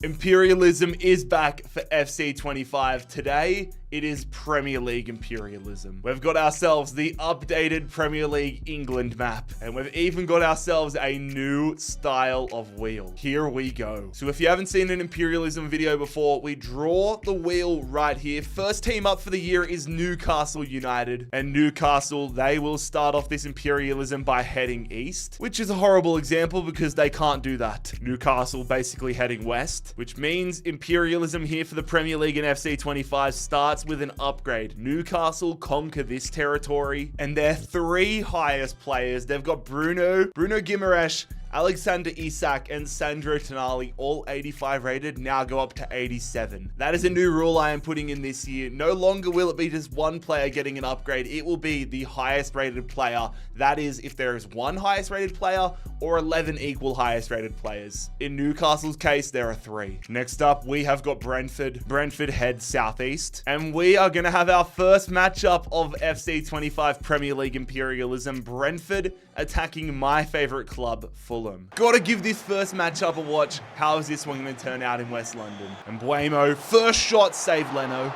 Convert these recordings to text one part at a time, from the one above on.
Imperialism is back for FC25. Today, it is Premier League Imperialism. We've got ourselves the updated Premier League England map, and we've even got ourselves a new style of wheel. Here we go. So if you haven't seen an Imperialism video before, we draw the wheel right here. First team up for the year is Newcastle United, and Newcastle, they will start off this Imperialism by heading east, which is a horrible example because they can't do that. Newcastle basically heading west, which means Imperialism here for the Premier League and FC25 starts with an upgrade. Newcastle conquer this territory, and their three highest players, they've got Bruno Guimaraes, Alexander Isak, and Sandro Tonali, all 85 rated, now go up to 87. That is a new rule I am putting in this year. No longer will it be just one player getting an upgrade. It will be the highest rated player. That is, if there is one highest rated player or 11 equal highest rated players. In Newcastle's case, there are 3. Next up, we have got Brentford. Brentford head southeast, and we are going to have our first matchup of FC25 Premier League Imperialism. Brentford attacking my favorite club, Fulham. Gotta give this first matchup a watch. How is this one going to turn out in West London? And Buemo, first shot, saved Leno.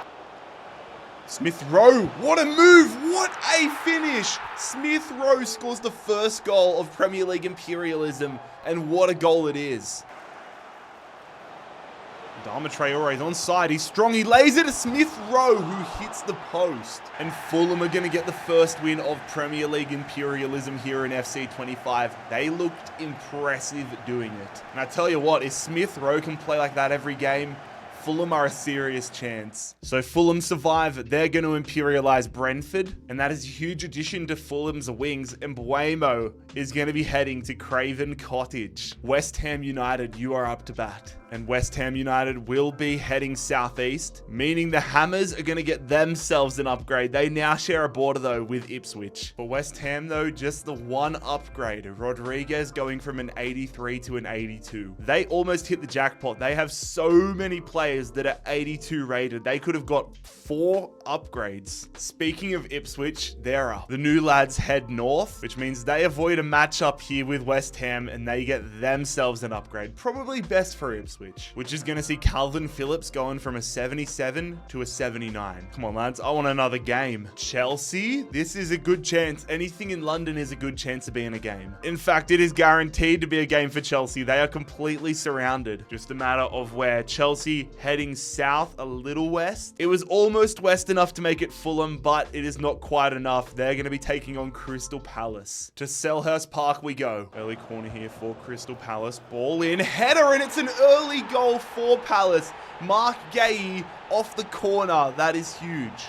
Smith Rowe, what a move, what a finish. Smith Rowe scores the first goal of Premier League Imperialism, and what a goal it is. Adama Traore is onside, he's strong, he lays it to Smith Rowe, who hits the post. And Fulham are going to get the first win of Premier League Imperialism here in FC25. They looked impressive doing it. And I tell you what, if Smith Rowe can play like that every game, Fulham are a serious chance. So Fulham survive. They're going to imperialize Brentford, and that is a huge addition to Fulham's wings. And Buemo is going to be heading to Craven Cottage. West Ham United, you are up to bat. And West Ham United will be heading southeast, meaning the Hammers are going to get themselves an upgrade. They now share a border, though, with Ipswich. For West Ham, though, just the one upgrade. Rodriguez going from an 83 to an 82. They almost hit the jackpot. They have so many players that are 82 rated. They could have got 4 upgrades. Speaking of Ipswich, they're up. The new lads head north, which means they avoid a matchup here with West Ham, and they get themselves an upgrade. Probably best for Ipswich, which is going to see Calvin Phillips going from a 77 to a 79. Come on, lads. I want another game. Chelsea, this is a good chance. Anything in London is a good chance of being a game. In fact, it is guaranteed to be a game for Chelsea. They are completely surrounded. Just a matter of where. Chelsea heading south a little west. It was almost west enough to make it Fulham, but it is not quite enough. They're going to be taking on Crystal Palace. To Selhurst Park we go. Early corner here for Crystal Palace. Ball in, header, and it's an early goal for Palace. Mark Gay off the corner. That is huge.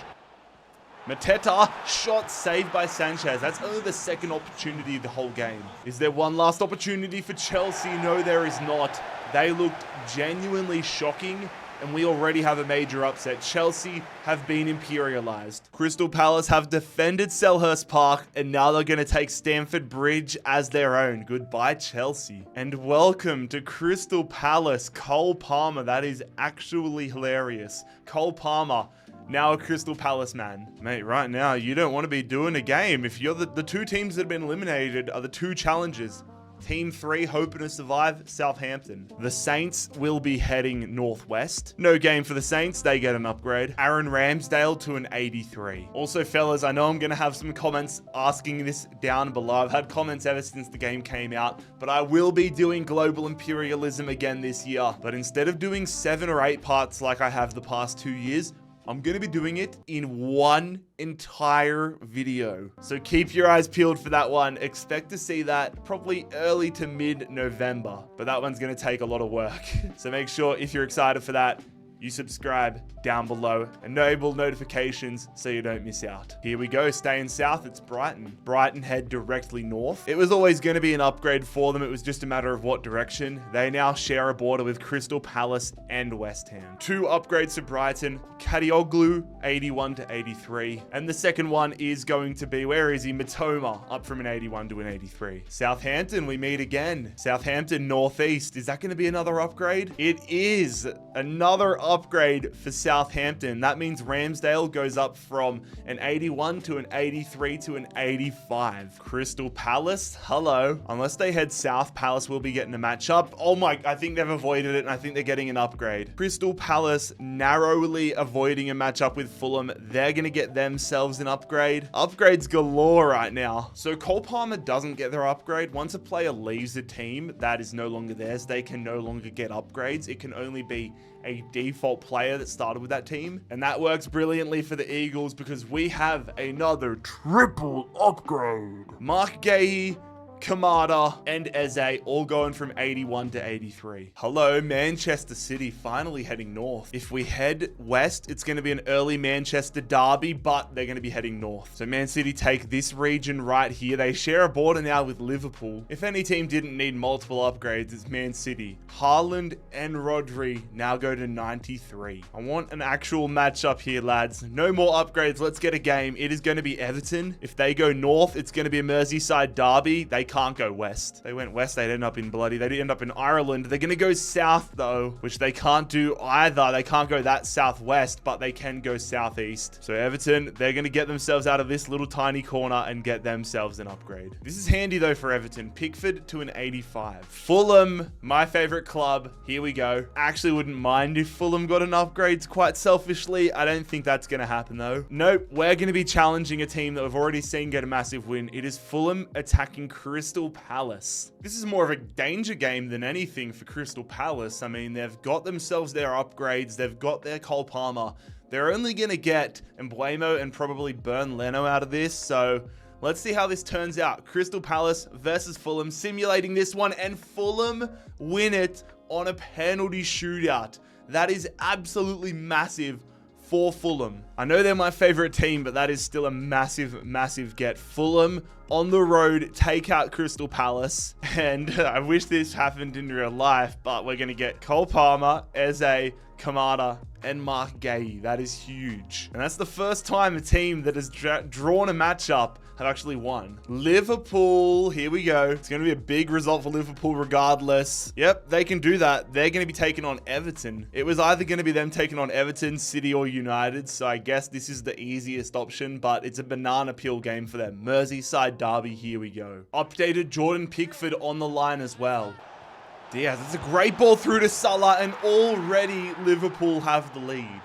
Mateta, shot saved by Sanchez. That's only the second opportunity of the whole game. Is there one last opportunity for Chelsea? No, there is not. They looked genuinely shocking, and we already have a major upset. Chelsea have been imperialized. Crystal Palace have defended Selhurst Park, and now they're going to take Stamford Bridge as their own. Goodbye, Chelsea. And welcome to Crystal Palace, Cole Palmer. That is actually hilarious. Cole Palmer, now a Crystal Palace man. Mate, right now, you don't want to be doing a game. If you're the 2 teams that have been eliminated are the 2 challengers. Team 3 hoping to survive, Southampton. The Saints will be heading northwest. No game for the Saints, they get an upgrade. Aaron Ramsdale to an 83. Also, fellas, I know I'm going to have some comments asking this down below. I've had comments ever since the game came out, but I will be doing Global Imperialism again this year. But instead of doing 7 or 8 parts like I have the past 2 years, I'm going to be doing it in one entire video. So keep your eyes peeled for that one. Expect to see that probably early to mid-November. But that one's going to take a lot of work. So make sure if you're excited for that, you subscribe down below, enable notifications so you don't miss out. Here we go, staying south, it's Brighton. Brighton head directly north. It was always going to be an upgrade for them. It was just a matter of what direction. They now share a border with Crystal Palace and West Ham. 2 upgrades to Brighton. Kadioglu, 81 to 83. And the second one is going to be, where is he? Matoma, up from an 81 to an 83. Southampton, we meet again. Southampton northeast. Is that going to be another upgrade? It is another upgrade upgrade for Southampton. That means Ramsdale goes up from an 81 to an 83 to an 85. Crystal Palace, hello. Unless they head south, Palace will be getting a matchup. Oh my, I think they've avoided it, and I think they're getting an upgrade. Crystal Palace narrowly avoiding a matchup with Fulham. They're going to get themselves an upgrade. Upgrades galore right now. So Cole Palmer doesn't get their upgrade. Once a player leaves a team, that is no longer theirs. They can no longer get upgrades. It can only be a default player that started with that team. And that works brilliantly for the Eagles because we have another triple upgrade. Mark Gahey, Kamada, and Eze all going from 81 to 83. Hello, Manchester City finally heading north. If we head west, it's going to be an early Manchester derby, but they're going to be heading north. So Man City take this region right here. They share a border now with Liverpool. If any team didn't need multiple upgrades, it's Man City. Haaland and Rodri now go to 93. I want an actual matchup here, lads. No more upgrades. Let's get a game. It is going to be Everton. If they go north, it's going to be a Merseyside derby. They can't go west. They went west, they'd end up in they'd end up in Ireland. They're going to go south though, which they can't do either. They can't go that southwest, but they can go southeast. So Everton, they're going to get themselves out of this little tiny corner and get themselves an upgrade. This is handy though for Everton. Pickford to an 85. Fulham, my favorite club. Here we go. Actually wouldn't mind if Fulham got an upgrade quite selfishly. I don't think that's going to happen though. Nope. We're going to be challenging a team that we've already seen get a massive win. It is Fulham attacking Crystal Palace. This is more of a danger game than anything for Crystal Palace. I mean, they've got themselves their upgrades. They've got their Cole Palmer. They're only going to get Mbeumo and probably Burn Leno out of this. So let's see how this turns out. Crystal Palace versus Fulham, simulating this one, and Fulham win it on a penalty shootout. That is absolutely massive for Fulham. I know they're my favorite team, but that is still a massive, massive get. Fulham on the road take out Crystal Palace, and I wish this happened in real life, but we're going to get Cole Palmer, Eze, Kamada, and Mark Gahey. That is huge. And that's the first time a team that has drawn a matchup have actually won. Liverpool, here we go. It's going to be a big result for Liverpool regardless. Yep, they can do that. They're going to be taking on Everton. It was either going to be them taking on Everton, City, or United, so I guess this is the easiest option, but it's a banana peel game for them. Merseyside derby, here we go. Updated Jordan Pickford on the line as well. Diaz, it's a great ball through to Salah, and already Liverpool have the lead.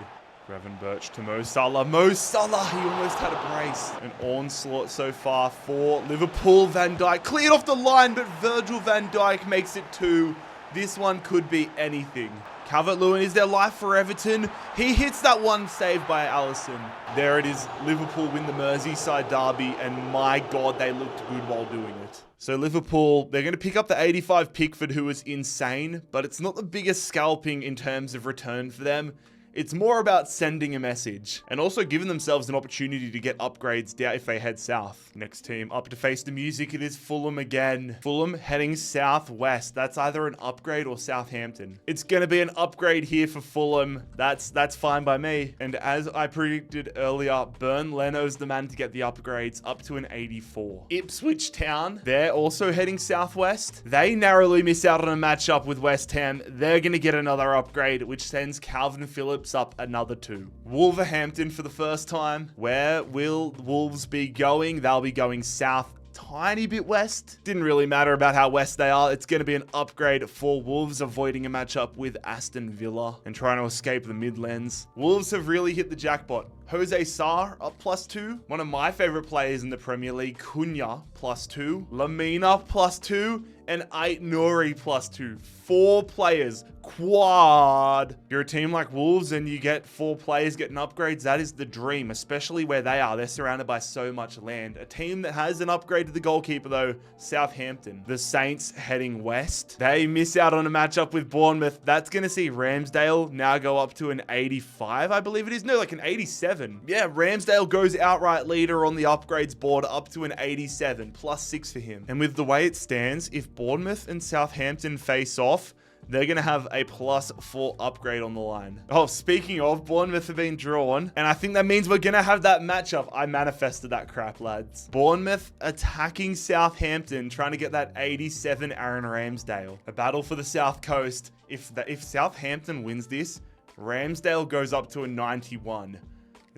Gravenberch to Mo Salah. Mo Salah, he almost had a brace. An onslaught so far for Liverpool. Van Dijk cleared off the line, but Virgil van Dijk makes it 2. This one could be anything. Calvert-Lewin is their life for Everton. He hits that one saved by Alisson. There it is. Liverpool win the Merseyside derby, and my God, they looked good while doing it. So Liverpool, they're going to pick up the 85 Pickford, who was insane, but it's not the biggest scalping in terms of return for them. It's more about sending a message and also giving themselves an opportunity to get upgrades down if they head south. Next team up to face the music, it is Fulham again. Fulham heading southwest. That's either an upgrade or Southampton. It's going to be an upgrade here for Fulham. That's fine by me. And as I predicted earlier, Burn Leno's the man to get the upgrades up to an 84. Ipswich Town, they're also heading southwest. They narrowly miss out on a matchup with West Ham. They're going to get another upgrade, which sends Calvin Phillips up another 2. Wolverhampton for the first time. Where will Wolves be going? They'll be going south, tiny bit west. Didn't really matter about how west they are. It's going to be an upgrade for Wolves, avoiding a matchup with Aston Villa and trying to escape the Midlands. Wolves have really hit the jackpot. Jose Sarr up +2. One of my favorite players in the Premier League, Cunha +2. Lamina +2. And Ait Nouri +2. 4 players. Quad. You're a team like Wolves and you get 4 players getting upgrades. That is the dream, especially where they are. They're surrounded by so much land. A team that has an upgrade to the goalkeeper though, Southampton. The Saints heading west. They miss out on a matchup with Bournemouth. That's going to see Ramsdale now go up to an 85, I believe it is. No, like an 87. Yeah, Ramsdale goes outright leader on the upgrades board up to an 87, +6 for him. And with the way it stands, if Bournemouth and Southampton face off, they're going to have a +4 upgrade on the line. Oh, speaking of, Bournemouth have been drawn, and I think that means we're going to have that matchup. I manifested that crap, lads. Bournemouth attacking Southampton, trying to get that 87 Aaron Ramsdale. A battle for the South Coast. If Southampton wins this, Ramsdale goes up to a 91.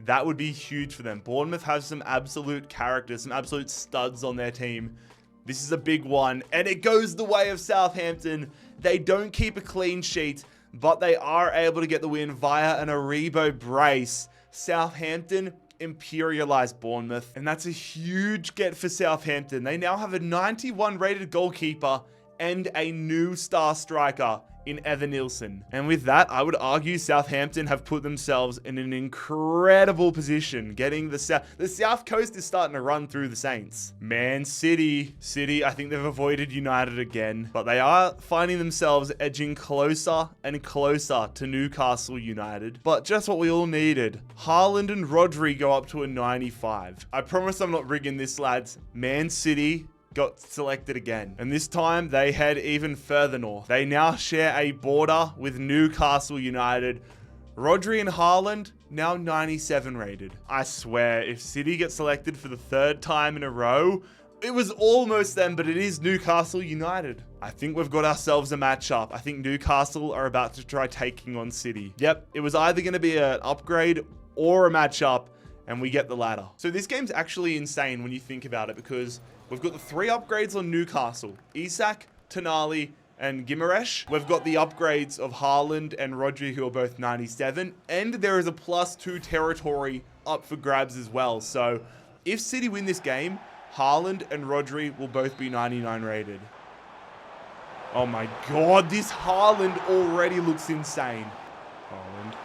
That would be huge for them. Bournemouth has some absolute characters, some absolute studs on their team. This is a big one, and it goes the way of Southampton. They don't keep a clean sheet, but they are able to get the win via an Aribo brace. Southampton imperialized Bournemouth, and that's a huge get for Southampton. They now have a 91 rated goalkeeper and a new star striker in Evan Nilsson. And with that, I would argue Southampton have put themselves in an incredible position, getting the South Coast is starting to run through the Saints. Man City, I think they've avoided United again, but they are finding themselves edging closer and closer to Newcastle United. But just what we all needed. Haaland and Rodri go up to a 95. I promise I'm not rigging this, lads. Man City got selected again, and this time they head even further north. They now share a border with Newcastle United. Rodri and Haaland now 97 rated. I swear, if City gets selected for the third time in a row, it was almost them, but it is Newcastle United. I think we've got ourselves a matchup. I think Newcastle are about to try taking on City. Yep, it was either going to be an upgrade or a matchup, and we get the latter. So this game's actually insane when you think about it, because we've got the 3 upgrades on Newcastle: Isak, Tonali, and Gimaresh. We've got the upgrades of Haaland and Rodri, who are both 97, and there is a +2 territory up for grabs as well. So if City win this game, Haaland and Rodri will both be 99 rated. Oh my God, this Haaland already looks insane.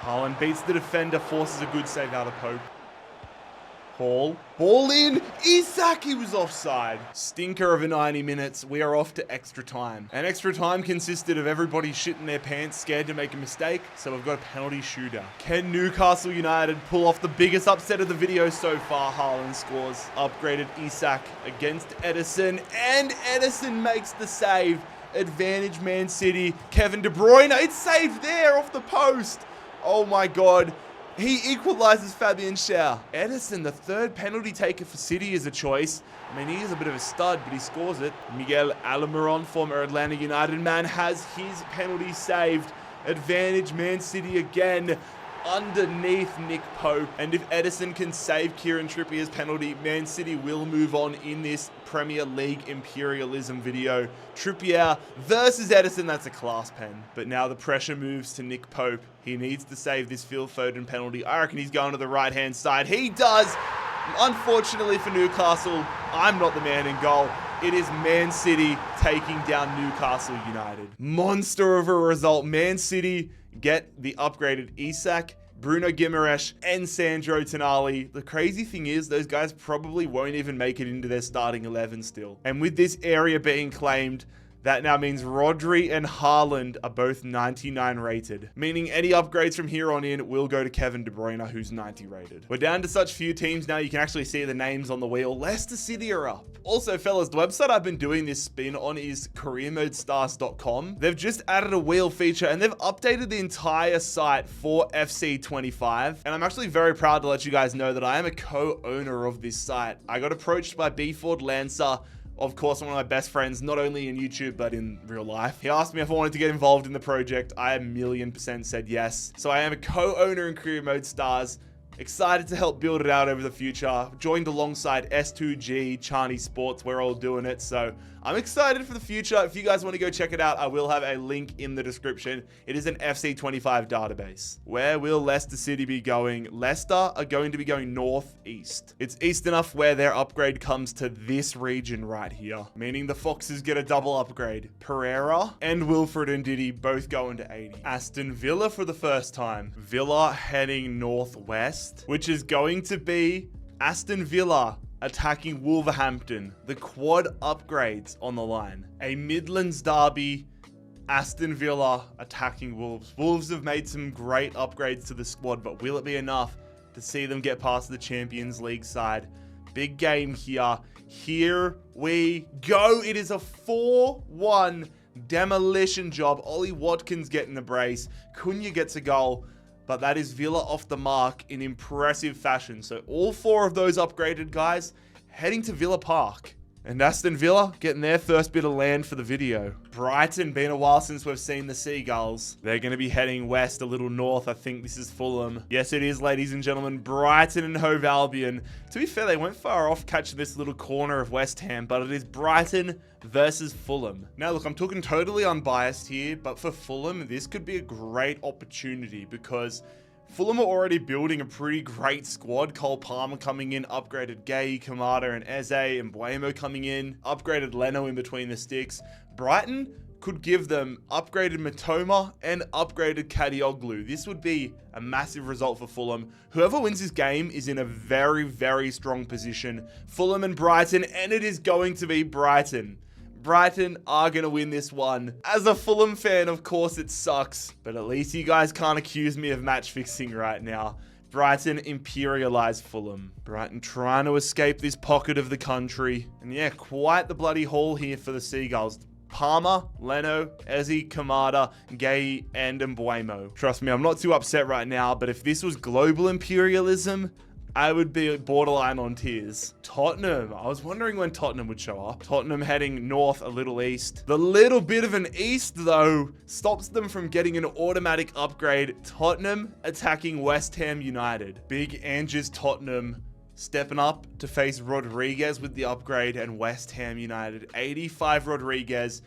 Haaland beats the defender, forces a good save out of Pope. Ball in. Isak, he was offside. Stinker of a 90 minutes. We are off to extra time. And extra time consisted of everybody shitting their pants, scared to make a mistake. So we've got a penalty shooter. Can Newcastle United pull off the biggest upset of the video so far? Haaland scores. Upgraded Isak against Edison, and Edison makes the save. Advantage Man City. Kevin De Bruyne. It's saved there off the post. Oh my God. He equalizes Fabian Schär. Edison, the third penalty taker for City, is a choice. I mean, he is a bit of a stud, but he scores it. Miguel Almiron, former Atlanta United man, has his penalty saved. Advantage Man City again, underneath Nick Pope. And if Edison can save Kieran Trippier's penalty, Man City will move on in this Premier League Imperialism video. Trippier versus Edison, that's a class pen. But now the pressure moves to Nick Pope. He needs to save this Phil Foden penalty. I reckon he's going to the right-hand side. He does. Unfortunately for Newcastle, I'm not the man in goal. It is Man City taking down Newcastle United. Monster of a result. Man City get the upgraded Isak, Bruno Gimaresh, and Sandro Tonali. The crazy thing is, those guys probably won't even make it into their starting 11 still. And with this area being claimed, that now means Rodri and Haaland are both 99 rated, meaning any upgrades from here on in will go to Kevin De Bruyne, who's 90 rated. We're down to such few teams now, you can actually see the names on the wheel. Leicester City are up. Also, fellas, the website I've been doing this spin on is careermodestars.com. They've just added a wheel feature, and they've updated the entire site for FC25. And I'm actually very proud to let you guys know that I am a co-owner of this site. I got approached by B. Ford Lancer, of course, one of my best friends, not only in YouTube, but in real life. He asked me if I wanted to get involved in the project. I 1,000,000% said yes. So I am a co-owner in Career Mode Stars. Excited to help build it out over the future. Joined alongside S2G, Charney Sports. We're all doing it. So I'm excited for the future. If you guys want to go check it out, I will have a link in the description. It is an FC25 database. Where will Leicester City be going? Leicester are going to be going northeast. It's east enough where their upgrade comes to this region right here, meaning the Foxes get a double upgrade. Pereira and Wilfred and Diddy both go into 80. Aston Villa for the first time. Villa heading northwest, which is going to be Aston Villa attacking Wolverhampton. The quad upgrades on the line. A Midlands derby, Aston Villa attacking Wolves. Wolves have made some great upgrades to the squad, but will it be enough to see them get past the Champions League side? Big game here. Here we go. It is a 4-1 demolition job. Ollie Watkins getting the brace. Cunha gets a goal. But that is Villa off the mark in impressive fashion. So all 4 of those upgraded guys heading to Villa Park. And Aston Villa getting their first bit of land for the video. Brighton, been a while since we've seen the Seagulls. They're going to be heading west, a little north. I think this is Fulham. Yes, it is, ladies and gentlemen. Brighton and Hove Albion. To be fair, they went far off catching this little corner of West Ham, but it is Brighton versus Fulham. Now, look, I'm talking totally unbiased here, but for Fulham, this could be a great opportunity because Fulham are already building a pretty great squad. Cole Palmer coming in, upgraded Gay, Kamada, and Eze, and Buemo coming in, upgraded Leno in between the sticks. Brighton could give them upgraded Matoma and upgraded Kadioglu. This would be a massive result for Fulham. Whoever wins this game is in a very, very strong position. Fulham and Brighton, and it is going to be Brighton. Brighton are going to win this one. As a Fulham fan, of course, it sucks. But at least you guys can't accuse me of match fixing right now. Brighton imperialized Fulham. Brighton trying to escape this pocket of the country. And yeah, quite the bloody haul here for the Seagulls. Palmer, Leno, Eze, Kamada, Gay, and Mbuemo. Trust me, I'm not too upset right now, but if this was global imperialism, I would be borderline on tears. Tottenham. I was wondering when Tottenham would show up. Tottenham heading north, a little east. The little bit of an east, though, stops them from getting an automatic upgrade. Tottenham attacking West Ham United. Big Ange's Tottenham stepping up to face Rodriguez with the upgrade and West Ham United. 85 Rodriguez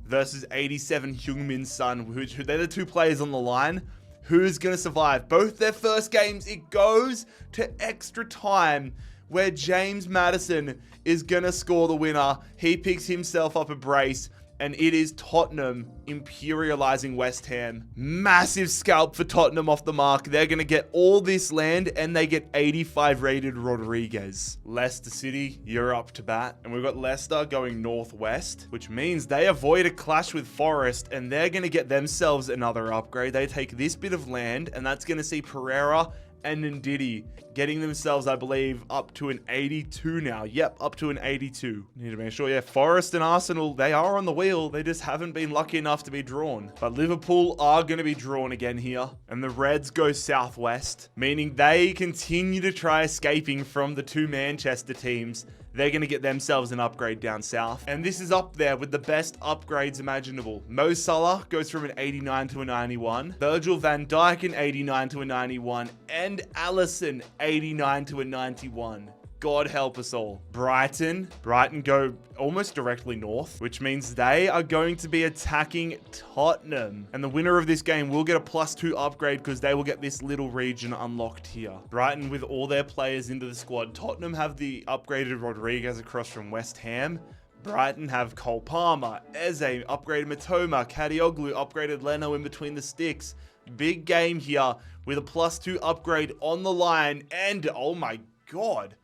versus 87 Heung-min Son, who they're the two players on the line. Who's going to survive? Both their first games, it goes to extra time where James Maddison is going to score the winner. He picks himself up a brace, and it is Tottenham imperializing West Ham. Massive scalp for Tottenham off the mark. They're going to get all this land, and they get 85 rated Rodriguez. Leicester City, you're up to bat. And we've got Leicester going northwest, which means they avoid a clash with Forest, and they're going to get themselves another upgrade. They take this bit of land, and that's going to see Pereira and Ndidi getting themselves, I believe, up to an 82 now. Yep, up to an 82. Need to make sure, yeah, Forest and Arsenal, they are on the wheel. They just haven't been lucky enough to be drawn. But Liverpool are going to be drawn again here. And the Reds go southwest, meaning they continue to try escaping from the two Manchester teams. They're going to get themselves an upgrade down south. And this is up there with the best upgrades imaginable. Mo Salah goes from an 89 to a 91. Virgil van Dijk an 89 to a 91. And Alisson 89 to a 91. God help us all. Brighton go almost directly north, which means they are going to be attacking Tottenham. And the winner of this game will get a +2 upgrade because they will get this little region unlocked here. Brighton with all their players into the squad. Tottenham have the upgraded Rodriguez across from West Ham. Brighton have Cole Palmer, Eze, upgraded Matoma, Kadioglu, upgraded Leno in between the sticks. Big game here with a +2 upgrade on the line. And oh my God,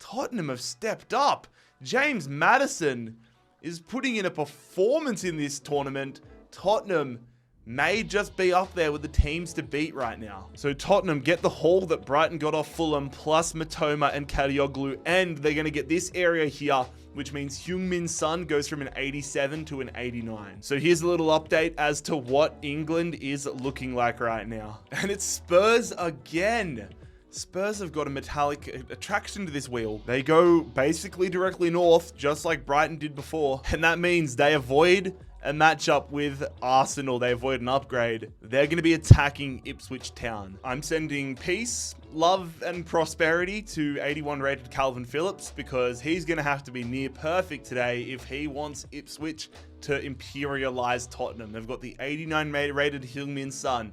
Tottenham have stepped up. James Maddison is putting in a performance in this tournament. Tottenham may just be up there with the teams to beat right now. So Tottenham get the haul that Brighton got off Fulham, plus Matoma and Kadioglu, and they're going to get this area here, which means Heung-min Son goes from an 87 to an 89. So here's a little update as to what England is looking like right now. And it's Spurs again. Spurs have got a metallic attraction to this wheel. They go basically directly north, just like Brighton did before. And that means they avoid a matchup with Arsenal. They avoid an upgrade. They're going to be attacking Ipswich Town. I'm sending peace, love, and prosperity to 81 rated Calvin Phillips because he's going to have to be near perfect today if he wants Ipswich to imperialize Tottenham. They've got the 89 rated Heung-min Son.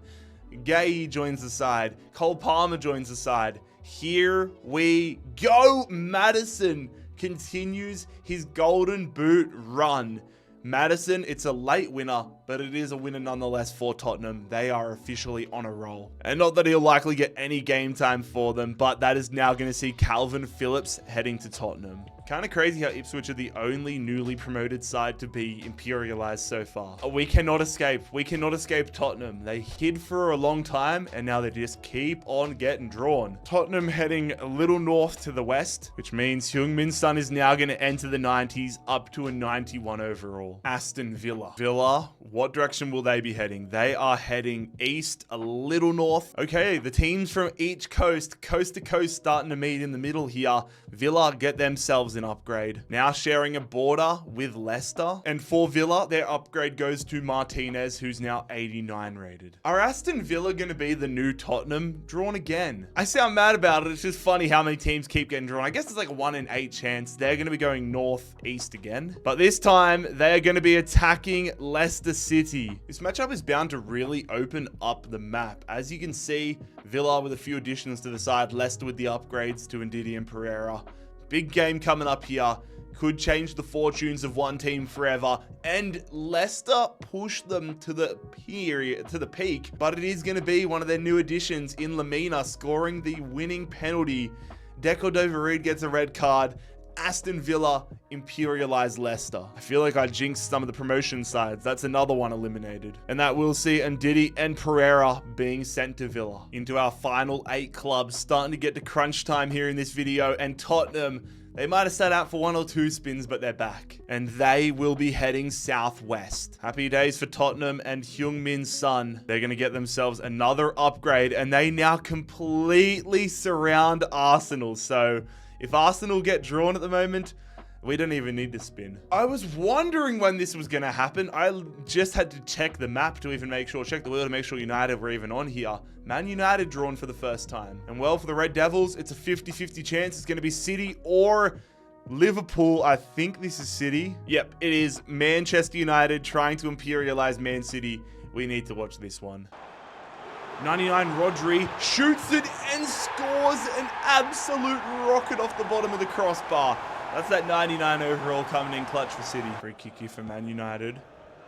Gay joins the side. Cole Palmer joins the side. Here we go. Maddison continues his golden boot run. Maddison, it's a late winner, but it is a winner nonetheless for Tottenham. They are officially on a roll. And not that he'll likely get any game time for them, but that is now going to see Calvin Phillips heading to Tottenham. Kind of crazy how Ipswich are the only newly promoted side to be imperialized so far. We cannot escape. We cannot escape Tottenham. They hid for a long time, and now they just keep on getting drawn. Tottenham heading a little north to the west, which means Heung-min Son is now going to enter the 90s up to a 91 overall. Aston Villa. Villa, what What direction will they be heading? They are heading east, a little north. Okay, the teams from each coast to coast, starting to meet in the middle here. Villa get themselves an upgrade. Now sharing a border with Leicester. And for Villa, their upgrade goes to Martinez, who's now 89 rated. Are Aston Villa going to be the new Tottenham? Drawn again. I sound mad about it. It's just funny how many teams keep getting drawn. I guess it's like a 1 in 8 chance. They're going to be going northeast again. But this time, they are going to be attacking Leicester City. This matchup is bound to really open up the map. As you can see, Villa with a few additions to the side, Leicester with the upgrades to Ndidi and Pereira. Big game coming up here. Could change the fortunes of one team forever, and Leicester push them to the peak, but it is going to be one of their new additions in Lamina scoring the winning penalty. Deco Dovereed gets a red card. Aston Villa imperialize Leicester. I feel like I jinxed some of the promotion sides. That's another one eliminated. And that will see Ndidi and Pereira being sent to Villa. Into our final 8 clubs, starting to get to crunch time here in this video, and Tottenham, they might have sat out for 1 or 2 spins, but they're back. And they will be heading southwest. Happy days for Tottenham and Heung-min Son. They're going to get themselves another upgrade, and they now completely surround Arsenal. So if Arsenal get drawn at the moment, we don't even need to spin. I was wondering when this was going to happen. I just had to check the map to even check the wheel to make sure United were even on here. Man United drawn for the first time. And well, for the Red Devils, it's a 50-50 chance. It's going to be City or Liverpool. I think this is City. Yep, it is Manchester United trying to imperialize Man City. We need to watch this one. 99 Rodri shoots it and scores an absolute rocket off the bottom of the crossbar. That's that 99 overall coming in clutch for City. Free kick here for Man United.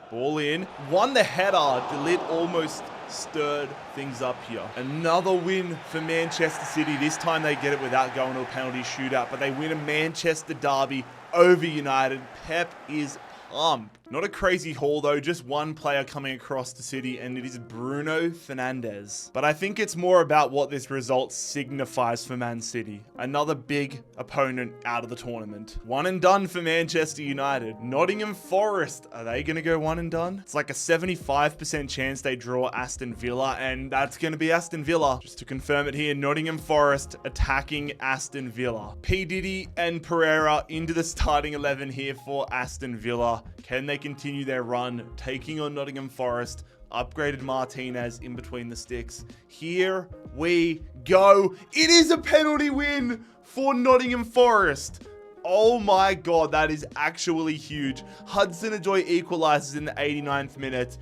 Ball in. Won the header. The lid almost stirred things up here. Another win for Manchester City. This time they get it without going to a penalty shootout, but they win a Manchester derby over United. Pep is pumped. Not a crazy haul though, just one player coming across to City, and it is Bruno Fernandes. But I think it's more about what this result signifies for Man City. Another big opponent out of the tournament. One and done for Manchester United. Nottingham Forest, are they going to go one and done? It's like a 75% chance they draw Aston Villa, and that's going to be Aston Villa. Just to confirm it here, Nottingham Forest attacking Aston Villa. P. Diddy and Pereira into the starting 11 here for Aston Villa. Can they continue their run, taking on Nottingham Forest? Upgraded Martinez in between the sticks. Here we go. It is a penalty win for Nottingham Forest. Oh my God, that is actually huge. Hudson-Odoi equalizes in the 89th minute.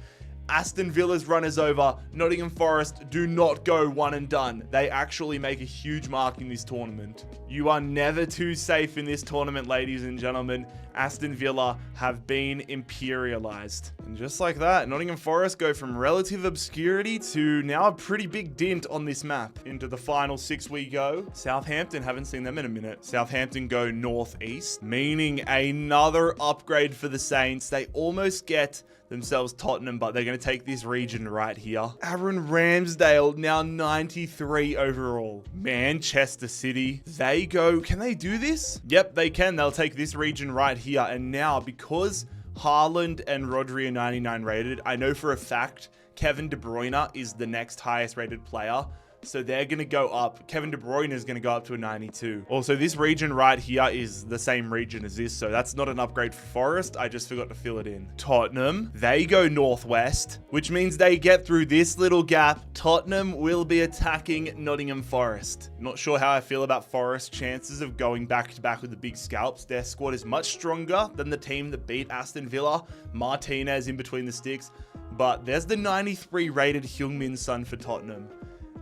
Aston Villa's run is over. Nottingham Forest do not go one and done. They actually make a huge mark in this tournament. You are never too safe in this tournament, ladies and gentlemen. Aston Villa have been imperialized. And just like that, Nottingham Forest go from relative obscurity to now a pretty big dent on this map. Into the final 6 we go. Southampton, haven't seen them in a minute. Southampton go northeast, meaning another upgrade for the Saints. They almost get themselves Tottenham, but they're going to take this region right here. Aaron Ramsdale, now 93 overall. Manchester City, they go, can they do this? Yep, they can. They'll take this region right here. And now, because Haaland and Rodri are 99 rated, I know for a fact Kevin De Bruyne is the next highest rated player. So they're going to go up. Kevin De Bruyne is going to go up to a 92. Also, this region right here is the same region as this. So that's not an upgrade for Forest. I just forgot to fill it in. Tottenham, they go northwest, which means they get through this little gap. Tottenham will be attacking Nottingham Forest. Not sure how I feel about Forest's chances of going back to back with the big scalps. Their squad is much stronger than the team that beat Aston Villa. Martinez in between the sticks. But there's the 93 rated Heung-min Son for Tottenham.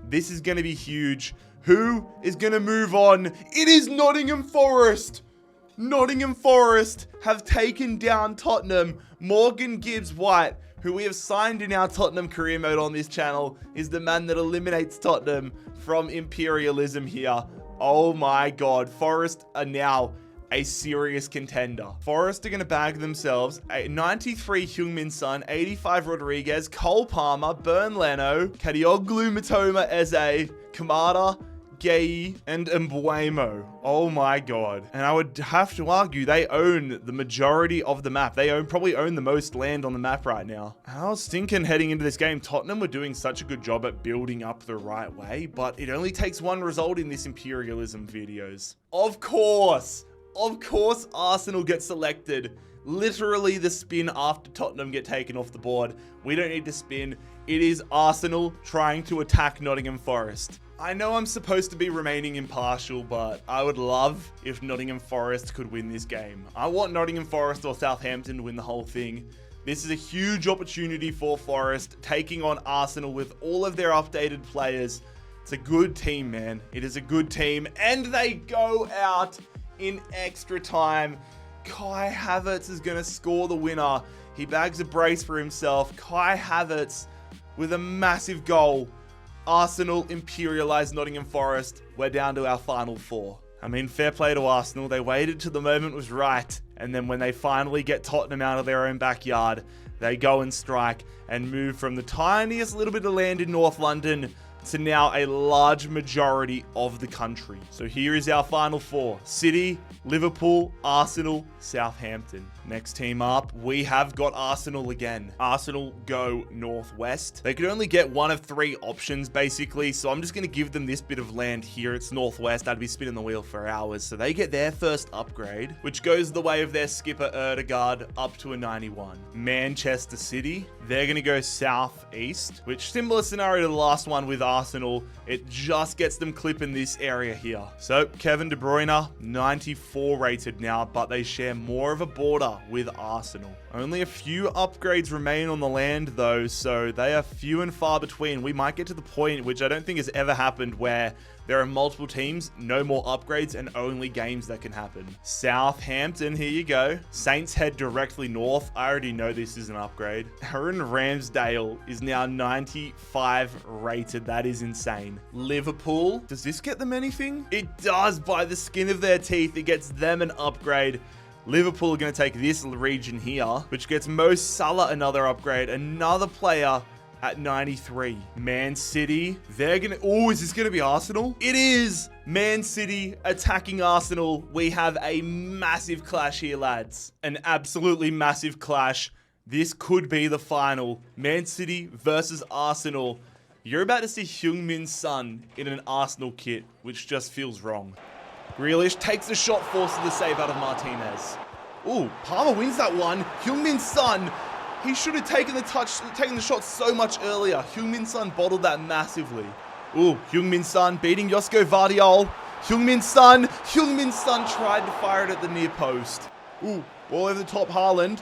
This is going to be huge. Who is going to move on? It is Nottingham Forest. Nottingham Forest have taken down Tottenham. Morgan Gibbs-White, who we have signed in our Tottenham career mode on this channel, is the man that eliminates Tottenham from Imperialism here. Oh my God. Forest are now a serious contender. Forest are going to bag themselves a 93 Heung-min Son, 85 Rodriguez, Cole Palmer, Bern Leno, Kadioglu Matoma Eze, Kamada, Gay, and Mbuemo. Oh my god. And I would have to argue they own the majority of the map. They probably own the most land on the map right now. I was thinking heading into this game, Tottenham were doing such a good job at building up the right way, but it only takes one result in this Imperialism videos. Of course, Arsenal gets selected. Literally the spin after Tottenham get taken off the board. We don't need to spin. It is Arsenal trying to attack Nottingham Forest. I know I'm supposed to be remaining impartial, but I would love if Nottingham Forest could win this game. I want Nottingham Forest or Southampton to win the whole thing. This is a huge opportunity for Forest, taking on Arsenal with all of their updated players. It's a good team, man. It is a good team, and they go out in extra time. Kai Havertz is going to score the winner. He bags a brace for himself. Kai Havertz with a massive goal. Arsenal imperialized Nottingham Forest. We're down to our final four. I mean, fair play to Arsenal. They waited till the moment was right. And then when they finally get Tottenham out of their own backyard, they go and strike and move from the tiniest little bit of land in North London to now a large majority of the country. So here is our final four. City, Liverpool, Arsenal, Southampton. Next team up, we have got Arsenal again. Arsenal go northwest. They could only get one of three options, basically, so I'm just going to give them this bit of land here. It's northwest. I'd be spinning the wheel for hours. So they get their first upgrade, which goes the way of their skipper, Erdegaard, up to a 91. Manchester City, they're going to go southeast, which similar scenario to the last one with Arsenal. It just gets them clipping this area here. So Kevin De Bruyne, 94 rated now, but they share more of a border with Arsenal. Only a few upgrades remain on the land though, so they are few and far between. We might get to the point, which I don't think has ever happened, where there are multiple teams, no more upgrades, and only games that can happen. Southampton, here you go. Saints head directly north. I already know this is an upgrade. Aaron Ramsdale is now 95 rated. That is insane. Liverpool, does this get them anything? It does, by the skin of their teeth. It gets them an upgrade. Liverpool are going to take this region here, which gets Mo Salah another upgrade. Another player at 93. Man City, they're gonna... Oh, is this gonna be Arsenal? It is! Man City attacking Arsenal. We have a massive clash here, lads. An absolutely massive clash. This could be the final. Man City versus Arsenal. You're about to see Heung-Min Son in an Arsenal kit, which just feels wrong. Grealish takes the shot, forces the save out of Martinez. Ooh, Palmer wins that one. Heung-Min Son, he should have taken the shot so much earlier. Heung-Min Son bottled that massively. Ooh, Heung-Min Son beating Josko Vardiol. Heung-Min Son tried to fire it at the near post. Ooh, all over the top, Haaland.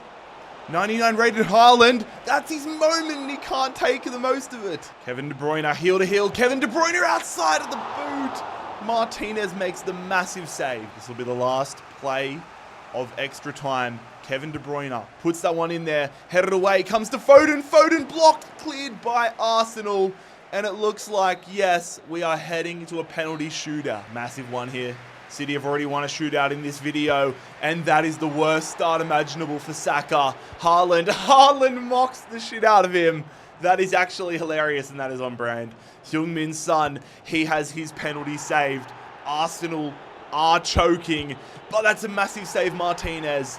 99 rated Haaland. That's his moment and he can't take the most of it. Kevin De Bruyne, heel to heel. Kevin De Bruyne outside of the boot. Martinez makes the massive save. This will be the last play of extra time. Kevin De Bruyne puts that one in there, headed away, comes to Foden. Foden blocked, cleared by Arsenal. And it looks like, yes, we are heading to a penalty shootout. Massive one here. City have already won a shootout in this video, and that is the worst start imaginable for Saka. Haaland mocks the shit out of him. That is actually hilarious, and that is on brand. Heung-Min Son, he has his penalty saved. Arsenal are choking, but that's a massive save, Martinez.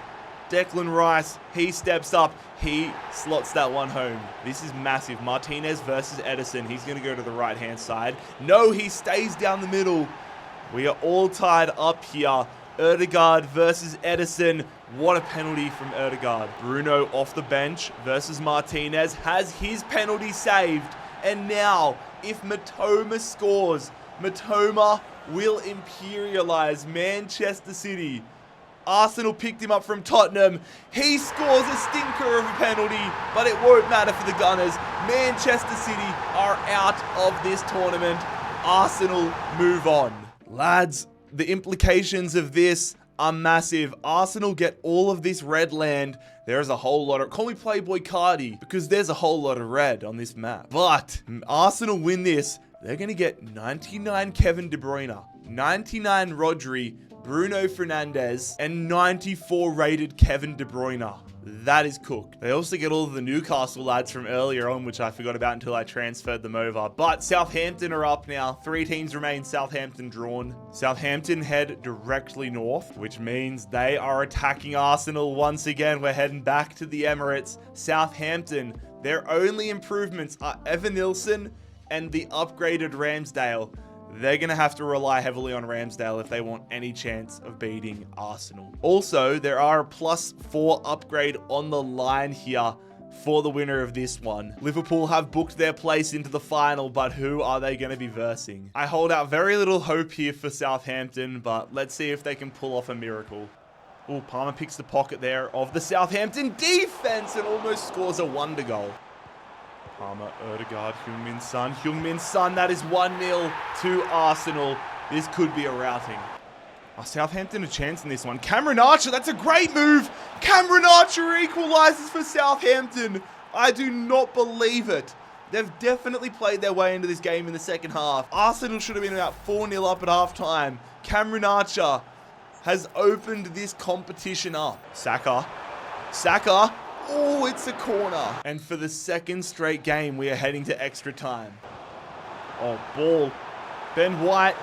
Declan Rice, he steps up. He slots that one home. This is massive. Martinez versus Ederson. He's going to go to the right-hand side. No, he stays down the middle. We are all tied up here. Erdegaard versus Ederson. What a penalty from Erdegaard. Bruno off the bench versus Martinez. Has his penalty saved. And now, if Matoma scores, Matoma will imperialize Manchester City. Arsenal picked him up from Tottenham. He scores a stinker of a penalty, but it won't matter for the Gunners. Manchester City are out of this tournament. Arsenal move on. Lads, the implications of this are massive. Arsenal get all of this red land. There's a whole lot of... Call me Playboy Cardi, because there's a whole lot of red on this map. But Arsenal win this. They're going to get 99 Kevin De Bruyne, 99 Rodri, Bruno Fernandes, and 94 rated Kevin De Bruyne. That is cooked. They also get all of the Newcastle lads from earlier on, which I forgot about until I transferred them over. But Southampton are up now. 3 teams remain. Southampton drawn. Southampton head directly north, which means they are attacking Arsenal once again. We're heading back to the Emirates. Southampton, their only improvements are Evan Nilsson and the upgraded Ramsdale. They're going to have to rely heavily on Ramsdale if they want any chance of beating Arsenal. Also, there are a +4 upgrade on the line here for the winner of this one. Liverpool have booked their place into the final, but who are they going to be versing? I hold out very little hope here for Southampton, but let's see if they can pull off a miracle. Oh, Palmer picks the pocket there of the Southampton defense and almost scores a wonder goal. Palmer, Ødegaard, Heung-min Son, that is 1-0 to Arsenal. This could be a routing. Oh, Southampton a chance in this one. Cameron Archer, that's a great move. Cameron Archer equalises for Southampton. I do not believe it. They've definitely played their way into this game in the second half. Arsenal should have been about 4-0 up at halftime. Cameron Archer has opened this competition up. Saka. Oh, it's a corner. And for the second straight game, we are heading to extra time. Oh, ball. Ben White,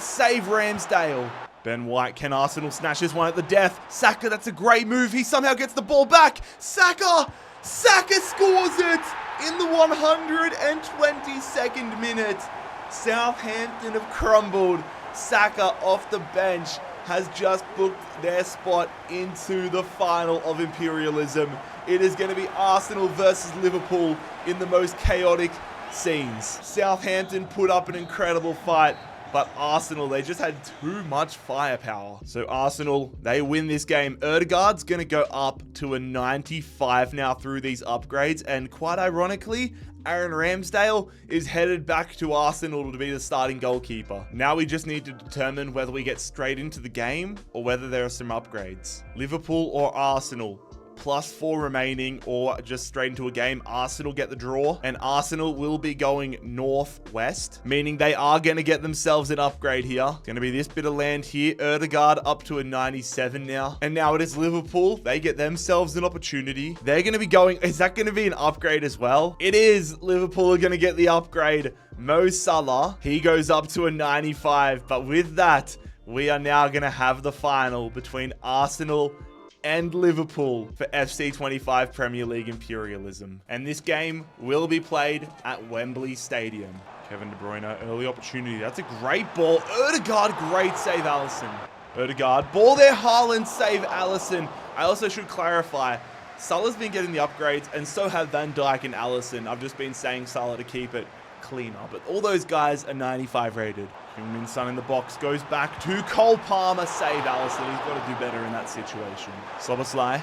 save Ramsdale. Ben White, can Arsenal snatch this one at the death? Saka, that's a great move. He somehow gets the ball back. Saka scores it in the 122nd minute. Southampton have crumbled. Saka off the bench has just booked their spot into the final of Imperialism. It is going to be Arsenal versus Liverpool in the most chaotic scenes. Southampton put up an incredible fight, but Arsenal, they just had too much firepower. So Arsenal, they win this game. Ødegaard's going to go up to a 95 now through these upgrades, and quite ironically, Aaron Ramsdale is headed back to Arsenal to be the starting goalkeeper. Now we just need to determine whether we get straight into the game or whether there are some upgrades. Liverpool or Arsenal? +4 remaining or just straight into a game. Arsenal get the draw, and Arsenal will be going northwest, meaning they are going to get themselves an upgrade here. It's going to be this bit of land here. Ødegaard up to a 97 now. And now it is Liverpool. They get themselves an opportunity. They're going to be going... Is that going to be an upgrade as well? It is. Liverpool are going to get the upgrade. Mo Salah, he goes up to a 95. But with that, we are now going to have the final between Arsenal and Liverpool for FC25 Premier League Imperialism. And this game will be played at Wembley Stadium. Kevin De Bruyne, early opportunity. That's a great ball. Ødegaard, great save, Alisson. Ødegaard, ball there, Haaland, save, Alisson. I also should clarify, Salah's been getting the upgrades, and so have Van Dijk and Alisson. I've just been saying Salah to keep it cleaner, but all those guys are 95 rated. Heung-min Son in the box, goes back to Cole Palmer, save Alisson. He's got to do better in that situation. Szoboszlai,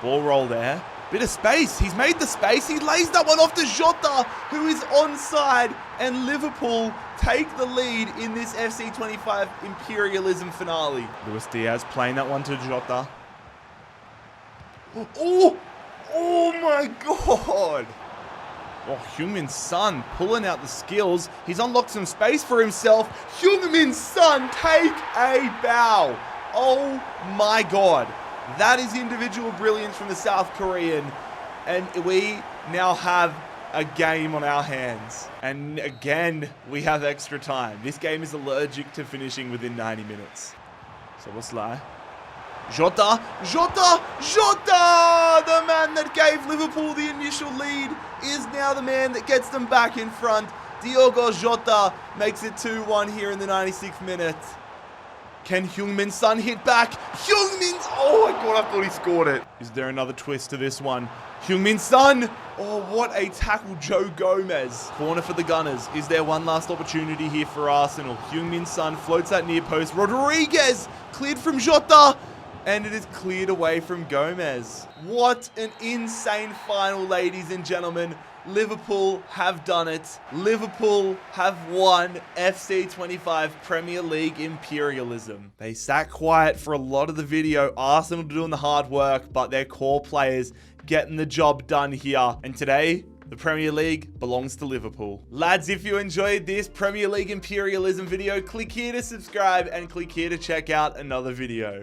ball roll there. Bit of space. He's made the space. He lays that one off to Jota, who is onside, and Liverpool take the lead in this FC25 Imperialism finale. Luis Diaz playing that one to Jota. Oh my God. Oh, Heung-min Son pulling out the skills. He's unlocked some space for himself. Heung-min Son, take a bow. Oh my God. That is individual brilliance from the South Korean. And we now have a game on our hands. And again, we have extra time. This game is allergic to finishing within 90 minutes. Szoboszlai. Jota! The man that gave Liverpool the initial lead is now the man that gets them back in front. Diogo Jota makes it 2-1 here in the 96th minute. Can Heung-min Son hit back? Oh my God, I thought he scored it. Is there another twist to this one? Heung-min Son! Oh, what a tackle, Joe Gomez. Corner for the Gunners. Is there one last opportunity here for Arsenal? Heung-min Son floats that near post. Rodriguez cleared from Jota. And it is cleared away from Gomez. What an insane final, ladies and gentlemen. Liverpool have done it. Liverpool have won FC25 Premier League Imperialism. They sat quiet for a lot of the video. Arsenal doing the hard work, but their core players getting the job done here. And today, the Premier League belongs to Liverpool. Lads, if you enjoyed this Premier League Imperialism video, click here to subscribe and click here to check out another video.